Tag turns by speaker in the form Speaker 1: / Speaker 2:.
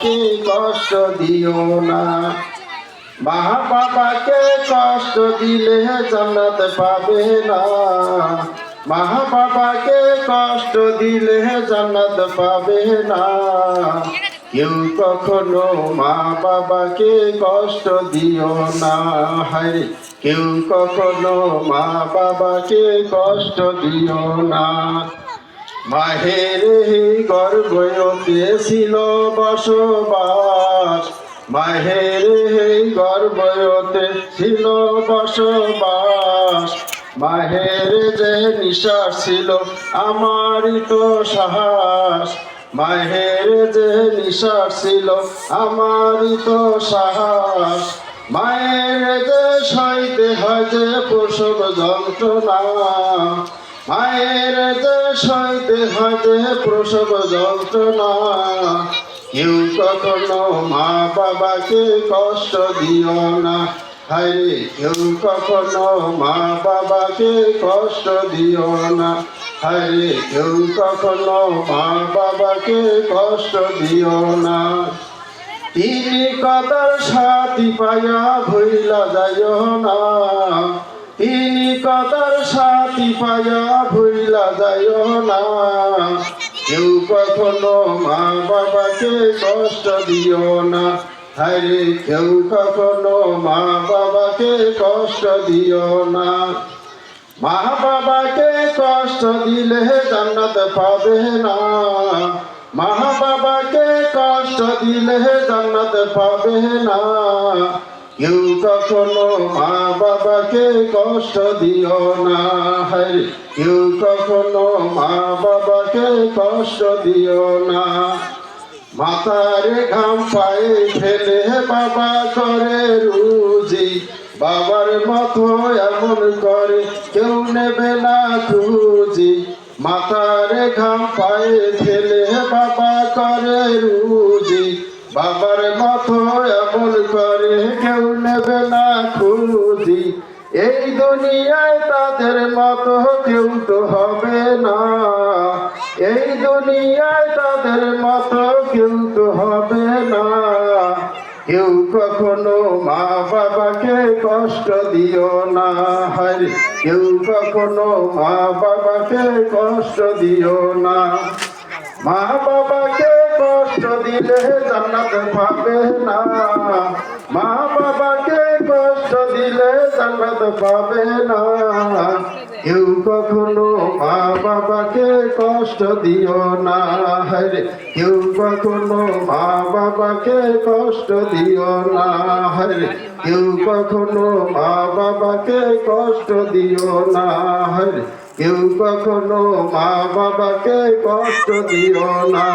Speaker 1: কি কষ্ট দিও না। মা বাবাকে কষ্ট দিলে জান্নাত পাবে না। মা বাবাকে কষ্ট দিলে জান্নাত পাবে না। কেউ কখনো মা বাবাকে কষ্ট দিও না। হায়, কেউ কখনো মা বাবাকে কষ্ট দিও না। মাহের গর্ভয়তে ছিল বসবাস। মাহের গর্ভয়তে ছিল বসবাস। মাহের যে নিঃশ্বাস ছিল আমারই তো সাহস। মাহের যে নিঃশ্বাস ছিল আমারই তো সাহস। মায়ের যে সইতে হয় যে প্রসব যন্ত্রণা। মায়ের যে সইতে হয় যে প্রসব যন্ত্রণা। কেউ কখনো মা বাবাকে কষ্ট দিও না। হায়, কেউ কখনো মা বাবাকে কষ্ট দিও না। হায়, কেউ কখনো মা বাবাকে কষ্ট দিও না। তিনি কদর সাথী পায়া ভইলা যাইও না। তিনি কদর সাথী পায়া ভইলা যাইও না। কেউ কখনো মা বাবাকে কষ্ট দিও না। হায়, কেউ কখনো মা বাবাকে কষ্ট দিও না। মা বাবাকে কষ্ট দিলে জান্নাত পাবে না। মা বাবাকে কষ্ট দিলে জান্নাত পাবে না। কেউ কখনো মা বাবাকে কষ্ট দিও না। হায়, কেউ কখনো মা বাবাকে কষ্ট দিও না। মাথার ঘাম পায়ে ফেলে বাবা করে রুজি। বাবার মতো এমন করে কেউ নেবে না খুঁজি। মাথার ঘাম পায়ে ফেলে বাবা করে রুজি। বাবার মতো এমন করে কেউ নেবে না খুঁজি। এই দুনিয়ায় তাদের মতো কেউ তো হবে না। এই দুনিয়ায় তাদের মতো কেউ তো হবে না। কেউ কখনো মা বাবাকে কষ্ট দিও না। হায়, কেউ কখনো মা বাবাকে কষ্ট দিও না। মা বাবাকে কষ্ট দিলে জান্নাত পাবে না। মা বাবাকে কষ্ট দিলে জান্নাত পাবে না। কেউ কখনো মা বাবাকে কষ্ট দিও না। হরে, কেউ কখনো মা বাবাকে কষ্ট দিও না। হরে, কেউ কখনো মা বাবাকে কষ্ট দিও না। হরে, কেউ কখনো মা বাবাকে কষ্ট দিও না।